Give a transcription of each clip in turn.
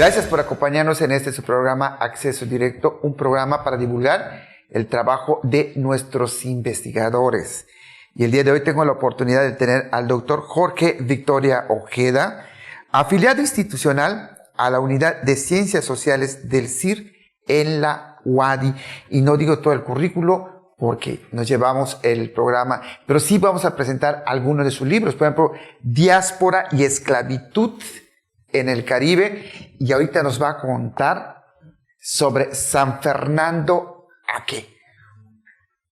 Gracias por acompañarnos en su programa Acceso Directo, un programa para divulgar el trabajo de nuestros investigadores. Y el día de hoy tengo la oportunidad de tener al doctor Jorge Victoria Ojeda, afiliado institucional a la Unidad de Ciencias Sociales del CIR en la UADY. Y no digo todo el currículo porque nos llevamos el programa, pero sí vamos a presentar algunos de sus libros, por ejemplo, Diáspora y Esclavitud en el Caribe, y ahorita nos va a contar sobre San Fernando Aque,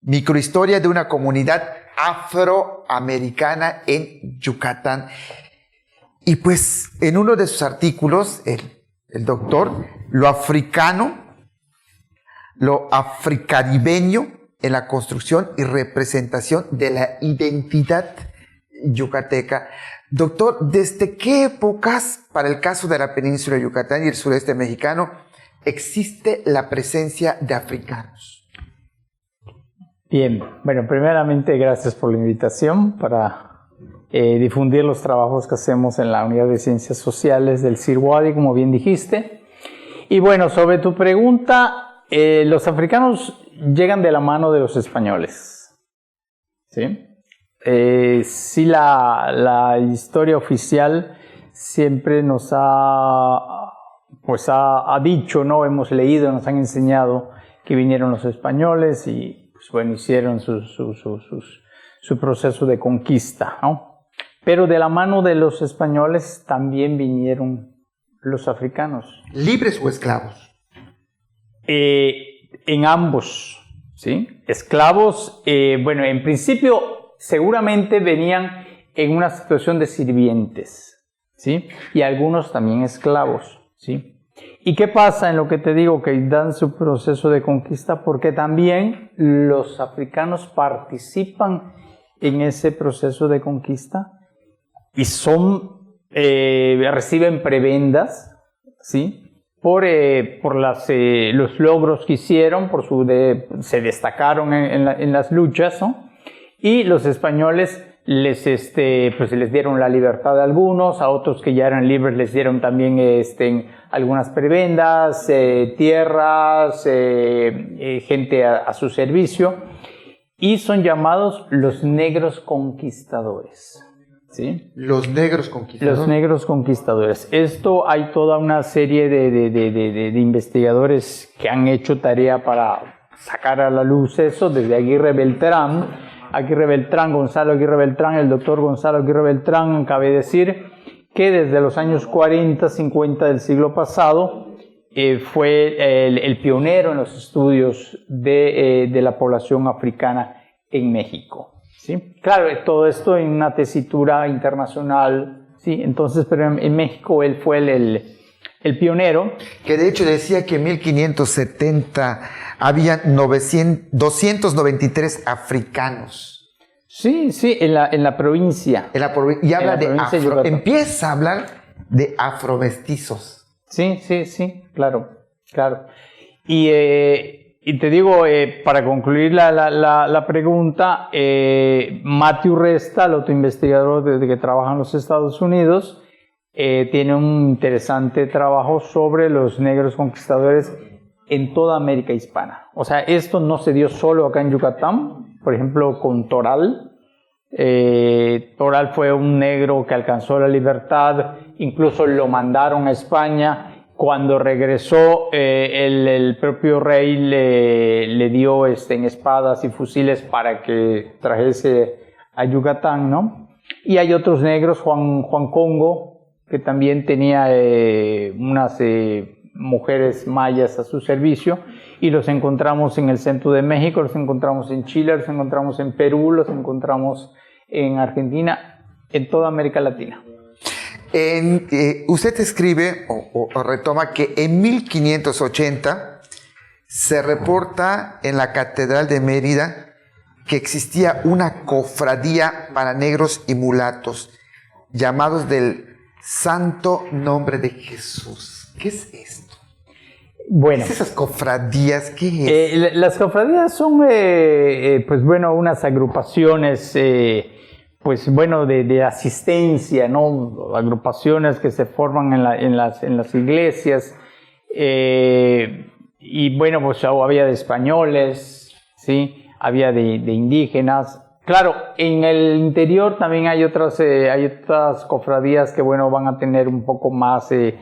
microhistoria de una comunidad afroamericana en Yucatán. Y pues en uno de sus artículos, el doctor, lo africaribeño en la construcción y representación de la identidad yucateca. Doctor, ¿desde qué épocas, para el caso de la península de Yucatán y el sureste mexicano, existe la presencia de africanos? Bien, bueno, primeramente gracias por la invitación para difundir los trabajos que hacemos en la Unidad de Ciencias Sociales del CIR-UADY, como bien dijiste. Y bueno, sobre tu pregunta, los africanos llegan de la mano de los españoles, ¿sí? Sí, la historia oficial siempre nos ha dicho, ¿no? Hemos leído, nos han enseñado que vinieron los españoles y pues, bueno, hicieron su proceso de conquista, ¿no? Pero de la mano de los españoles también vinieron los africanos. ¿Libres o esclavos? En ambos, ¿sí? Esclavos, bueno, en principio seguramente venían en una situación de sirvientes, ¿sí? Y algunos también esclavos, ¿sí? ¿Y qué pasa en lo que te digo? Que dan su proceso de conquista porque también los africanos participan en ese proceso de conquista y reciben prebendas, ¿sí? Por los logros que hicieron, se destacaron en las luchas, ¿no? Y los españoles les dieron la libertad a algunos, a otros que ya eran libres les dieron también algunas prebendas, tierras, gente a su servicio, y son llamados los negros conquistadores, ¿sí? Los negros conquistadores. Los negros conquistadores. Esto hay toda una serie de investigadores que han hecho tarea para sacar a la luz eso, desde Gonzalo Aguirre Beltrán, el doctor Gonzalo Aguirre Beltrán, cabe decir que desde los años 40, 50 del siglo pasado fue el pionero en los estudios de la población africana en México, ¿sí? Claro, todo esto en una tesitura internacional, ¿sí? Entonces, pero en México él fue el pionero. Que de hecho decía que en 1570 había 293 africanos. Sí, en la provincia. Y habla de empieza a hablar de afromestizos. Sí, claro. Y te digo, para concluir la pregunta, Matthew Resta, el otro investigador que trabaja en los Estados Unidos, tiene un interesante trabajo sobre los negros conquistadores en toda América hispana. O sea, esto no se dio solo acá en Yucatán, por ejemplo, con Toral. Toral fue un negro que alcanzó la libertad, incluso lo mandaron a España. Cuando regresó, el propio rey le dio en espadas y fusiles para que trajese a Yucatán, ¿no? Y hay otros negros, Juan Congo, que también tenía unas mujeres mayas a su servicio, y los encontramos en el centro de México, los encontramos en Chile, los encontramos en Perú, los encontramos en Argentina, en toda América Latina. Usted escribe o retoma que en 1580 se reporta en la Catedral de Mérida que existía una cofradía para negros y mulatos llamados del Santo Nombre de Jesús. ¿Qué es esto? Bueno, ¿Qué es esas cofradías? ¿Qué es? Las cofradías son, unas agrupaciones pues bueno, de asistencia, ¿no? Agrupaciones que se forman en las iglesias. Y bueno, pues había de españoles, ¿sí? Había de indígenas. Claro, en el interior también hay otras cofradías que, bueno, van a tener un poco más de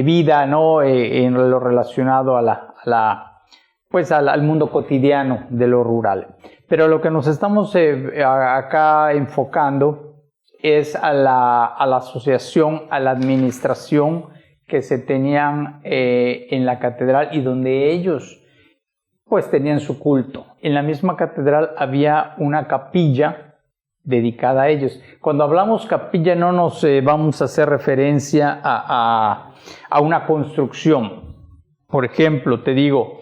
vida, ¿no? En lo relacionado al mundo cotidiano de lo rural. Pero lo que nos estamos acá enfocando es a la asociación, a la administración que se tenían en la catedral y donde ellos pues tenían su culto. En la misma catedral había una capilla dedicada a ellos. Cuando hablamos capilla no nos vamos a hacer referencia a una construcción. Por ejemplo, te digo,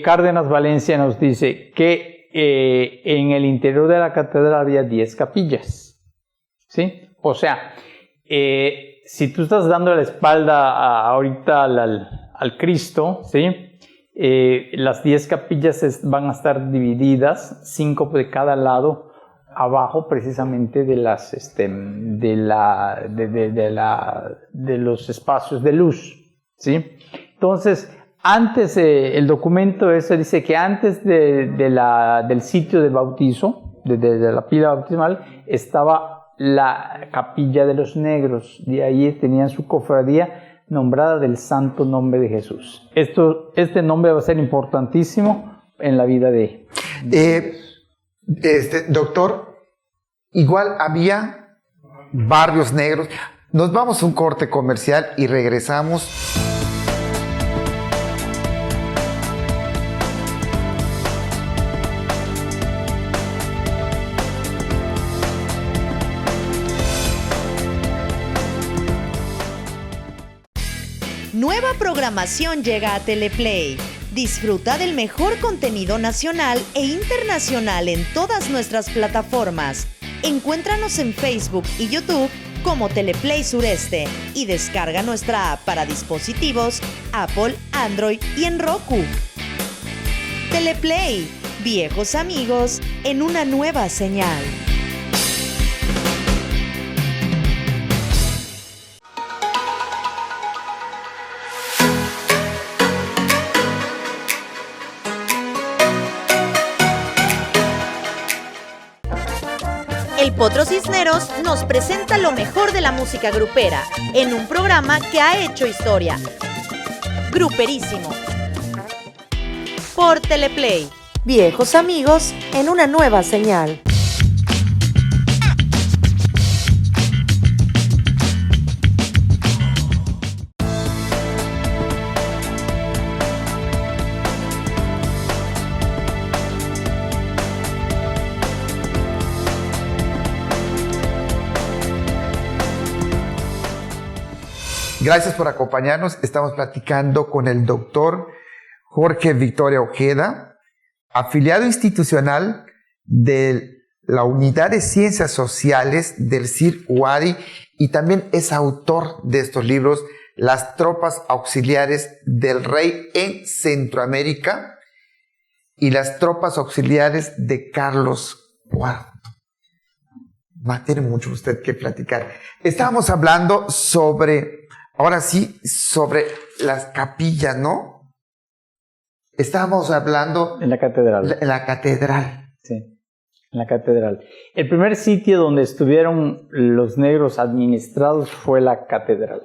Cárdenas Valencia nos dice que en el interior de la catedral había 10 capillas, ¿sí? O sea, si tú estás dando la espalda ahorita al Cristo, ¿sí? Las 10 capillas van a estar divididas, 5 de cada lado, abajo precisamente de los espacios de luz, ¿sí? Entonces, antes, el documento ese dice que antes del sitio de bautizo, de la pila bautismal, estaba la capilla de los negros. De ahí tenían su cofradía nombrada del Santo Nombre de Jesús. Este nombre va a ser importantísimo en la vida de doctor, igual había barrios negros. Nos vamos a un corte comercial y regresamos. Nueva programación llega a Teleplay. Disfruta del mejor contenido nacional e internacional en todas nuestras plataformas. Encuéntranos en Facebook y YouTube como Teleplay Sureste y descarga nuestra app para dispositivos Apple, Android y en Roku. Teleplay, viejos amigos en una nueva señal. El Potro Cisneros nos presenta lo mejor de la música grupera en un programa que ha hecho historia. Gruperísimo. Por Teleplay. Viejos amigos en una nueva señal. Gracias por acompañarnos. Estamos platicando con el doctor Jorge Victoria Ojeda, afiliado institucional de la Unidad de Ciencias Sociales del CIR-UADY y también es autor de estos libros, Las Tropas Auxiliares del Rey en Centroamérica y Las Tropas Auxiliares de Carlos IV. Tiene mucho usted que platicar. Estábamos hablando sobre las capillas, ¿no? Estábamos hablando... En la catedral. En la catedral. Sí, en la catedral. El primer sitio donde estuvieron los negros administrados fue la catedral.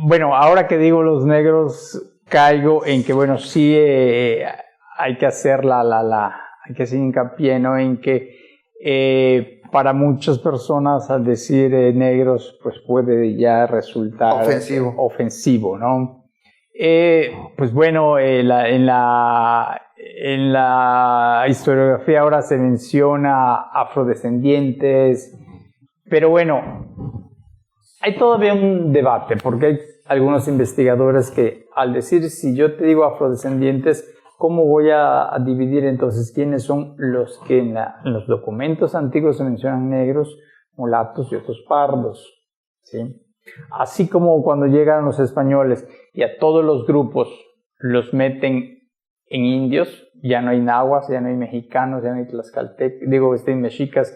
Bueno, ahora que digo los negros, caigo en que, bueno, sí hay que hacer hay que hacer hincapié, ¿no? En que para muchas personas al decir negros, pues puede ya resultar ofensivo, ¿no? Pues bueno, en la historiografía ahora se menciona afrodescendientes, pero bueno, hay todavía un debate, porque hay algunos investigadores que al decir, si yo te digo afrodescendientes, ¿cómo voy a dividir entonces quiénes son los que en los documentos antiguos se mencionan negros, mulatos y otros pardos? ¿Sí? Así como cuando llegan los españoles y a todos los grupos los meten en indios, ya no hay nahuas, ya no hay mexicanos, ya no hay tlaxcaltecas, mexicas,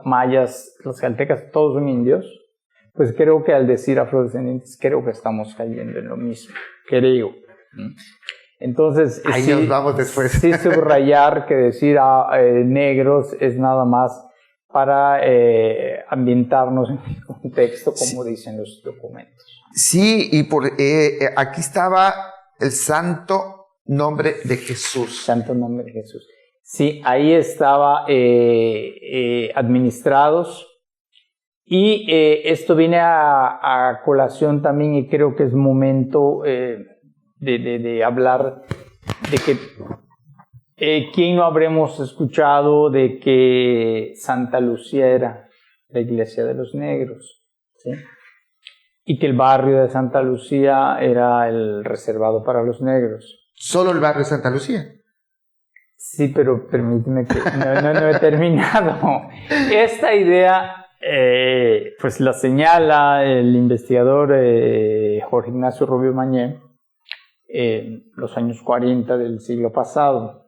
mayas, tlaxcaltecas, todos son indios, pues creo que al decir afrodescendientes, creo que estamos cayendo en lo mismo, creo. Entonces, ahí nos vamos después. Sí, subrayar que decir negros es nada más para ambientarnos en el contexto, como dicen los documentos. Sí, y aquí estaba el santo nombre de Jesús. Santo nombre de Jesús. Sí, ahí estaba administrados. Y esto viene a colación también, y creo que es momento de hablar de que ¿quién no habremos escuchado de que Santa Lucía era la iglesia de los negros? ¿Sí? Y que el barrio de Santa Lucía era el reservado para los negros. ¿Solo el barrio de Santa Lucía? Sí, pero permíteme que no he terminado. Esta idea pues la señala el investigador Jorge Ignacio Rubio Mañé en los años 40 del siglo pasado.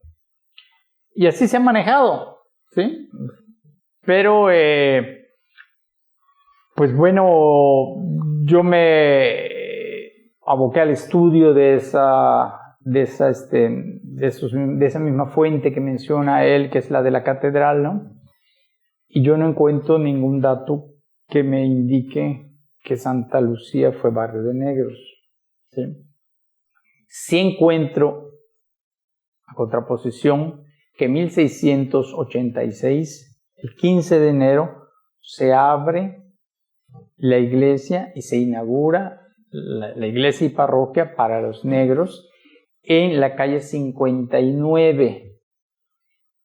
Y así se ha manejado, ¿sí? Pero, pues bueno, yo me aboqué al estudio de esa misma fuente que menciona él, que es la de la catedral, ¿no? Y yo no encuentro ningún dato que me indique que Santa Lucía fue barrio de negros, ¿sí? Sí encuentro, a contraposición, que en 1686, el 15 de enero, se abre la iglesia y se inaugura la iglesia y parroquia para los negros en la calle 59,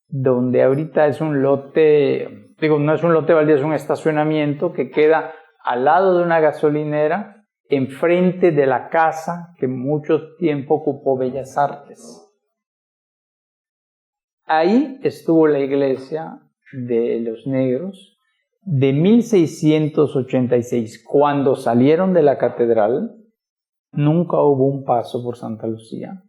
donde ahorita es un lote, no es un lote baldío, es un estacionamiento que queda al lado de una gasolinera, enfrente de la casa que mucho tiempo ocupó Bellas Artes. Ahí estuvo la iglesia de los negros de 1686. Cuando salieron de la catedral, nunca hubo un paso por Santa Lucía.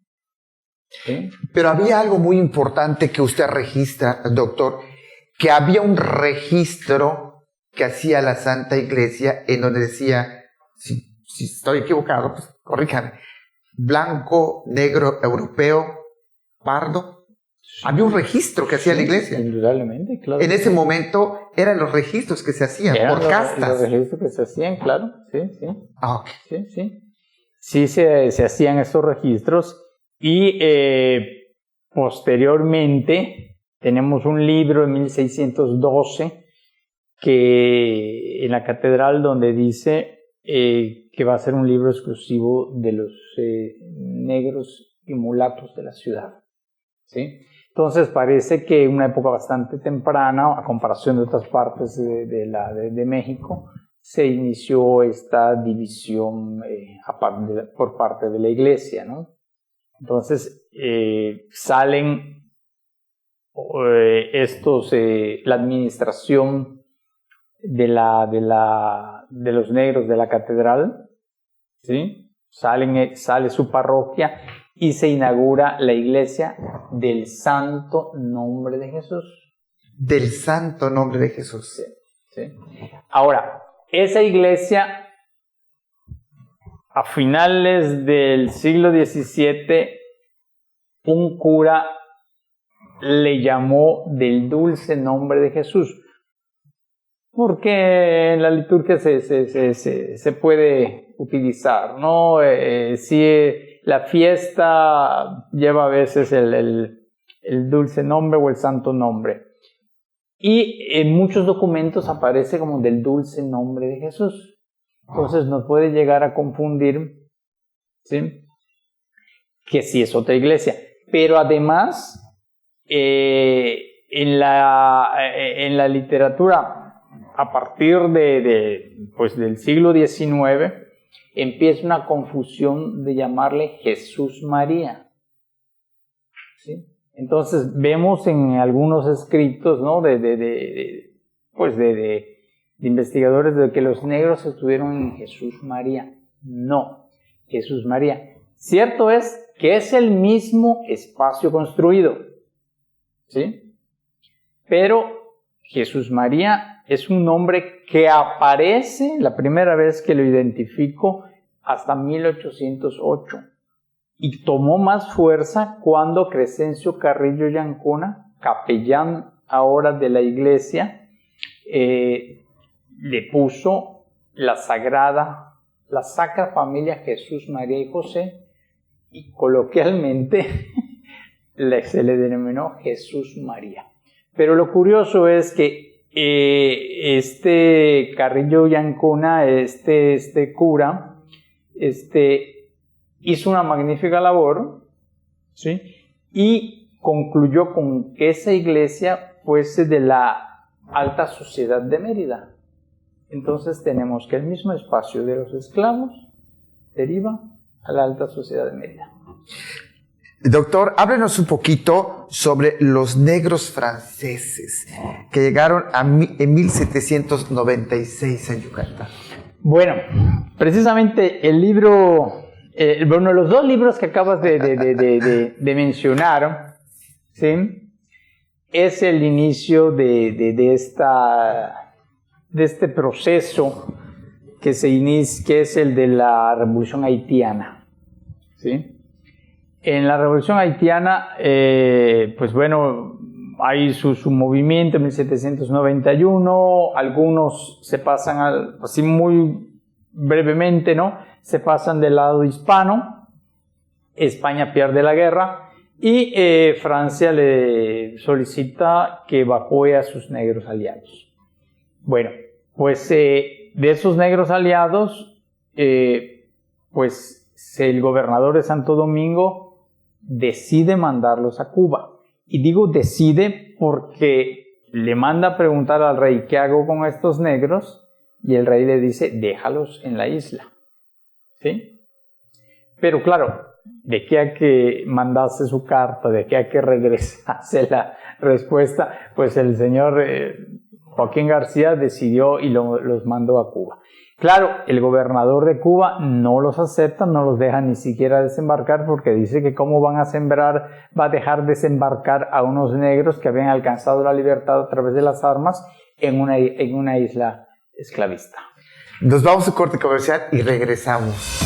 ¿Sí? Pero había algo muy importante que usted registra, doctor, que había un registro que hacía la Santa Iglesia en donde decía, si estoy equivocado, pues corríjame, blanco, negro, europeo, pardo. Había un registro que hacía la iglesia. Indudablemente, claro. En ese momento eran los registros que se hacían por castas. Los registros que se hacían, claro, sí. Ah, ok. Sí. Sí se hacían estos registros y posteriormente tenemos un libro de 1612 que en la catedral donde dice que va a ser un libro exclusivo de los negros y mulatos de la ciudad, ¿sí? Entonces parece que en una época bastante temprana, a comparación de otras partes de México, se inició esta división por parte de la iglesia, ¿no? Entonces salen la administración de los negros de la catedral, ¿sí? Sale su parroquia y se inaugura la iglesia del Santo Nombre de Jesús. Del Santo Nombre de Jesús. Sí. Ahora, esa iglesia, a finales del siglo XVII, un cura le llamó del dulce nombre de Jesús, porque en la liturgia se puede utilizar, ¿no? Si la fiesta lleva a veces el dulce nombre o el santo nombre. Y en muchos documentos aparece como del dulce nombre de Jesús. Entonces nos puede llegar a confundir, ¿sí? Que sí es otra iglesia. Pero además, en la literatura, a partir del siglo XIX, empieza una confusión de llamarle Jesús María, ¿sí? Entonces vemos en algunos escritos, ¿no? de investigadores de que los negros estuvieron en Jesús María. No, Jesús María. Cierto es que es el mismo espacio construido, ¿sí? Pero Jesús María es un nombre que aparece la primera vez que lo identifico hasta 1808 y tomó más fuerza cuando Crescencio Carrillo y Ancona, capellán ahora de la iglesia, le puso la Sacra Familia Jesús, María y José, y coloquialmente se le denominó Jesús María. Pero lo curioso es que este Carrillo y Ancona, este cura, hizo una magnífica labor, ¿sí? Y concluyó con que esa iglesia fuese de la alta sociedad de Mérida. Entonces tenemos que el mismo espacio de los esclavos deriva a la alta sociedad de Mérida. Doctor, háblenos un poquito sobre los negros franceses que llegaron en 1796 a Yucatán. Bueno, precisamente el libro, los dos libros que acabas de mencionar, ¿sí? Es el inicio de este proceso que es el de la Revolución Haitiana, ¿sí? En la Revolución Haitiana, pues bueno, hay su movimiento en 1791, algunos se pasan, así muy brevemente, ¿no? Se pasan del lado hispano, España pierde la guerra y Francia le solicita que evacúe a sus negros aliados. Bueno, pues de esos negros aliados, pues el gobernador de Santo Domingo decide mandarlos a Cuba. Y digo decide porque le manda a preguntar al rey qué hago con estos negros y el rey le dice déjalos en la isla, ¿sí? Pero claro, de qué a que mandase su carta, de qué a que regresase la respuesta, pues el señor Joaquín García decidió y los mandó a Cuba. Claro, el gobernador de Cuba no los acepta, no los deja ni siquiera desembarcar porque dice que cómo va a dejar desembarcar a unos negros que habían alcanzado la libertad a través de las armas en una isla esclavista. Nos vamos a un corte comercial y regresamos.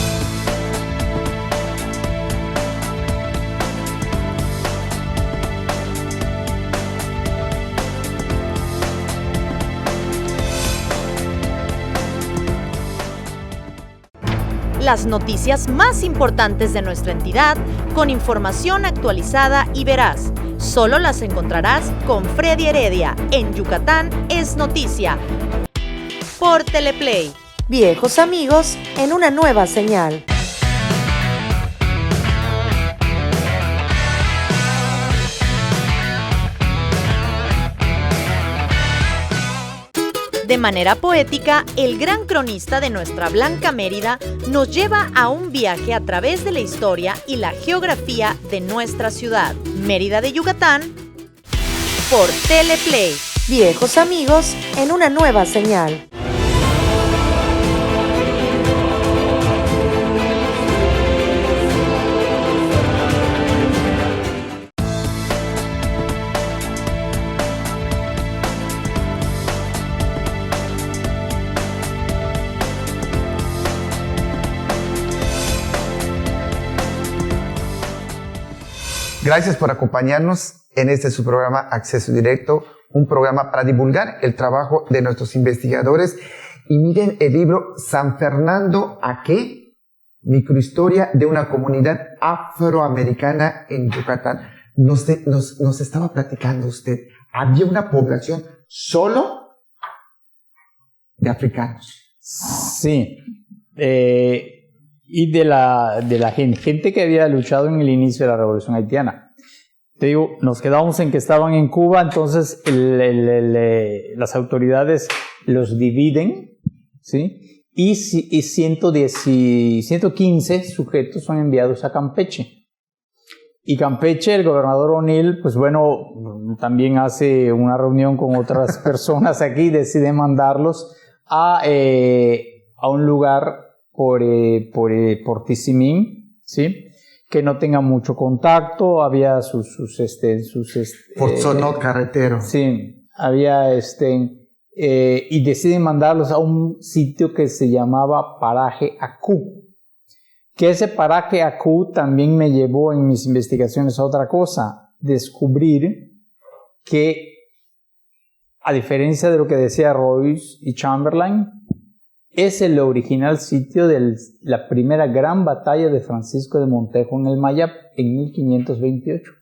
Las noticias más importantes de nuestra entidad con información actualizada y veraz. Solo las encontrarás con Freddy Heredia en Yucatán es Noticia. Por Teleplay. Viejos amigos en una nueva señal. De manera poética, el gran cronista de nuestra Blanca Mérida nos lleva a un viaje a través de la historia y la geografía de nuestra ciudad, Mérida de Yucatán, por Teleplay. Viejos amigos en una nueva señal. Gracias por acompañarnos en su programa Acceso Directo, un programa para divulgar el trabajo de nuestros investigadores. Y miren el libro San Fernando ¿a qué? Microhistoria de una comunidad afroamericana en Yucatán. Nos estaba platicando usted, había una población solo de africanos. Sí. Y de la gente que había luchado en el inicio de la Revolución Haitiana. Te digo, nos quedamos en que estaban en Cuba, entonces las autoridades los dividen, ¿sí? Y 115 sujetos son enviados a Campeche. Y Campeche, el gobernador O'Neill, pues bueno, también hace una reunión con otras personas aquí, decide mandarlos a un lugar por Tizimín, ¿sí? que no tengan mucho contacto, había Por zona carretero. Sí, había y deciden mandarlos a un sitio que se llamaba Paraje Acú. Que ese Paraje Acú también me llevó en mis investigaciones a otra cosa, descubrir que, a diferencia de lo que decía Royce y Chamberlain, es el original sitio de la primera gran batalla de Francisco de Montejo en el Mayap en 1528.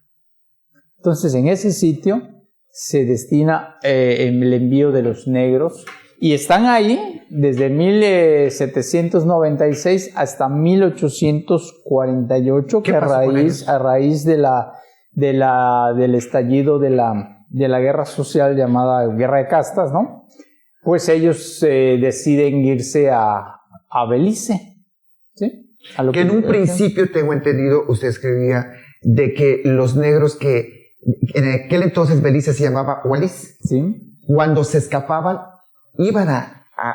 Entonces, en ese sitio se destina el envío de los negros y están ahí desde 1796 hasta 1848, que a raíz del estallido de la guerra social llamada Guerra de Castas, ¿no? Pues ellos deciden irse a Belice, ¿sí? Que en un principio, tengo entendido, usted escribía de que los negros que en aquel entonces Belice se llamaba Wallis, ¿sí? Cuando se escapaban iban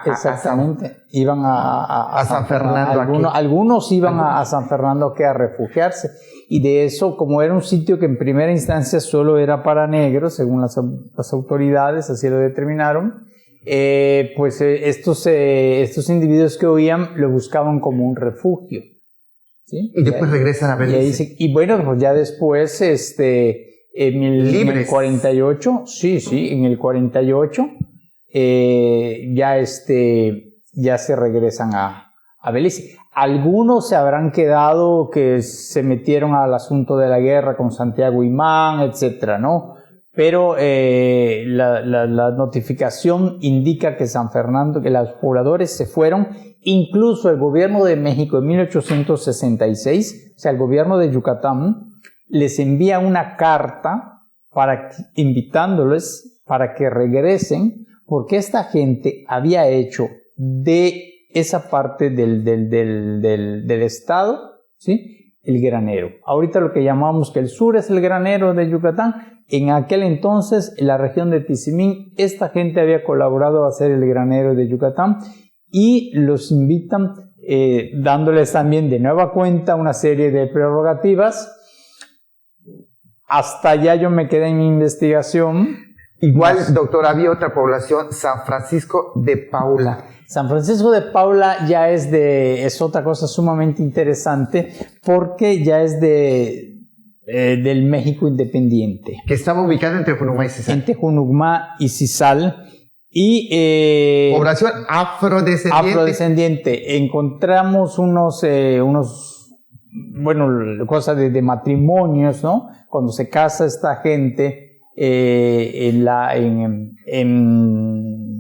exactamente, iban a San Fernando. Algunos iban a San Fernando a refugiarse, y de eso, como era un sitio que en primera instancia solo era para negros, según las autoridades así lo determinaron, pues estos individuos que huían lo buscaban como un refugio, ¿sí? Y después regresan a Belice. Y bueno, pues ya después, en el 48, en el 48, ya se regresan a Belice. Algunos se habrán quedado que se metieron al asunto de la guerra con Santiago Imán, etcétera, ¿no? Pero la notificación indica que San Fernando, que los pobladores se fueron. Incluso el gobierno de México en 1866, o sea, el gobierno de Yucatán, les envía una carta invitándoles para que regresen, porque esta gente había hecho de esa parte del estado, ¿sí?, el granero. Ahorita lo que llamamos que el sur es el granero de Yucatán. En aquel entonces, en la región de Tizimín, esta gente había colaborado a hacer el granero de Yucatán, y los invitan dándoles también de nueva cuenta una serie de prerrogativas. Hasta allá yo me quedé en mi investigación. Igual, doctor, había otra población, San Francisco de Paula. San Francisco de Paula ya es otra cosa sumamente interesante, porque ya es del México independiente. Que estaba ubicado entre Junucmá y Cizal. Entre Junucmá y Cizal. Y población afrodescendiente. Encontramos cosas de matrimonios, ¿no? Cuando se casa esta gente en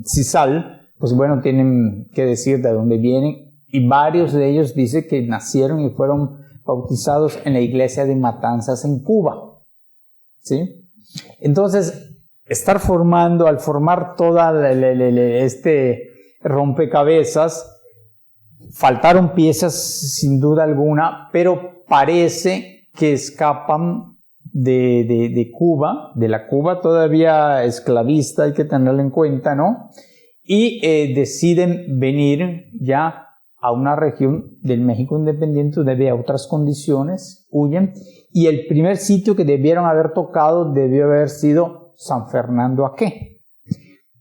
Cizal, pues bueno, tienen que decir de dónde vienen, y varios de ellos dicen que nacieron y fueron bautizados en la iglesia de Matanzas en Cuba, ¿sí? Entonces, al formar toda este rompecabezas, faltaron piezas sin duda alguna, pero parece que escapan de Cuba, de la Cuba todavía esclavista, hay que tenerlo en cuenta, ¿no? Y deciden venir ya a una región del México independiente donde había otras condiciones, huyen, y el primer sitio que debieron haber tocado debió haber sido San Fernando Aque.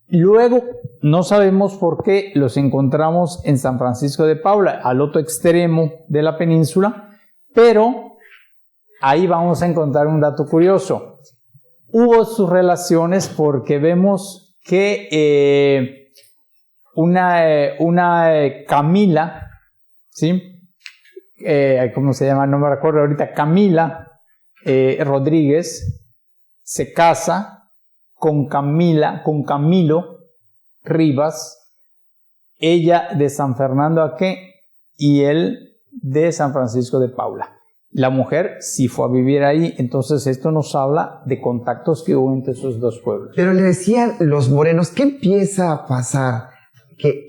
Luego, no sabemos por qué los encontramos en San Francisco de Paula, al otro extremo de la península, pero ahí vamos a encontrar un dato curioso. Hubo sus relaciones, porque vemos que una Camila, ¿sí? ¿Cómo se llama? No me recuerdo ahorita. Camila Rodríguez se casa con Camilo Rivas, ella de San Fernando Aque y él de San Francisco de Paula. La mujer sí fue a vivir ahí, entonces esto nos habla de contactos que hubo entre esos dos pueblos. Pero le decían los morenos, ¿qué empieza a pasar? Que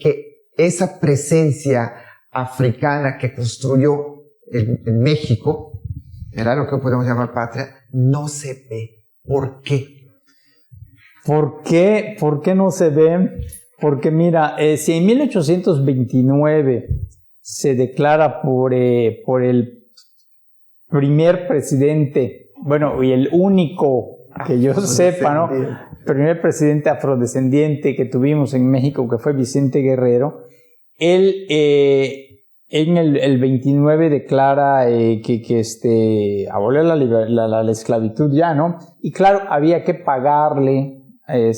esa presencia africana que construyó en México, era lo que podemos llamar patria, no se ve. ¿Por qué? ¿Por qué no se ve? Porque mira, si en 1829 se declara por primer presidente, bueno, y el único que yo sepa, ¿no? Primer presidente afrodescendiente que tuvimos en México, que fue Vicente Guerrero. Él en el 29 declara que abolió la esclavitud ya, ¿no? Y claro, había que pagarle,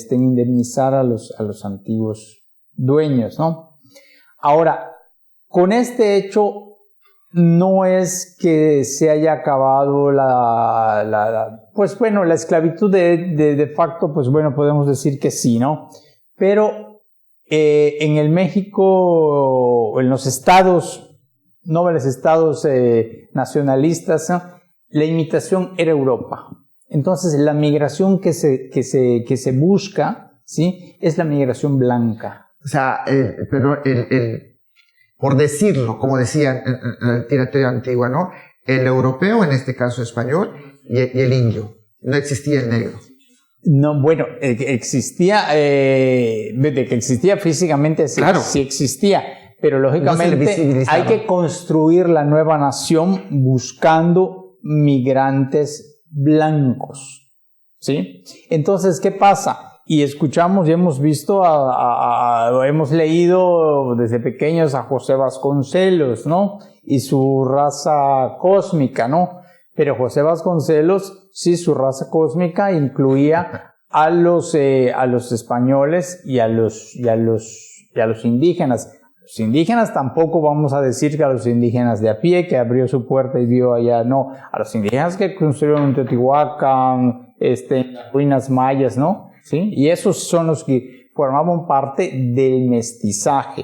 indemnizar a los antiguos dueños, ¿no? Ahora, con este hecho no es que se haya acabado la esclavitud de facto, pues bueno, podemos decir que sí, ¿no? Pero en el México, en los estados, no en los estados nacionalistas, ¿no? La imitación era Europa. Entonces, la migración que se busca, ¿sí? Es la migración blanca. O sea, por decirlo, como decían en la literatura antigua, ¿no? El europeo, en este caso español, y el indio. No existía el negro. No, bueno, existía, de que existía físicamente, sí, claro. Sí existía, pero lógicamente hay que construir la nueva nación buscando migrantes blancos, ¿sí? Entonces, ¿qué pasa? Y escuchamos y hemos visto, hemos leído desde pequeños a José Vasconcelos, ¿no? Y su raza cósmica, ¿no? Pero José Vasconcelos, sí, su raza cósmica incluía a los españoles y a los indígenas. Los indígenas tampoco vamos a decir que a los indígenas de a pie, que abrió su puerta y vio allá, no. A los indígenas que construyeron en Teotihuacán, en las ruinas mayas, ¿no? ¿Sí? Y esos son los que formaban parte del mestizaje.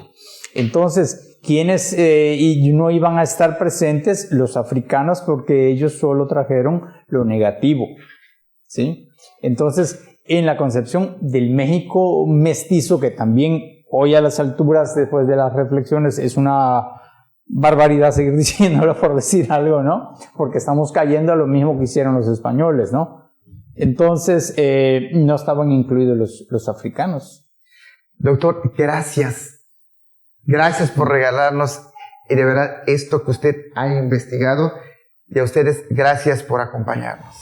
Entonces, ¿quiénes y no iban a estar presentes? Los africanos, porque ellos solo trajeron lo negativo, ¿sí? Entonces, en la concepción del México mestizo, que también hoy a las alturas, después de las reflexiones, es una barbaridad seguir diciéndolo por decir algo, ¿no? Porque estamos cayendo a lo mismo que hicieron los españoles, ¿no? Entonces, no estaban incluidos los africanos. Doctor, gracias. Gracias por regalarnos, y de verdad, esto que usted ha investigado, y a ustedes, gracias por acompañarnos.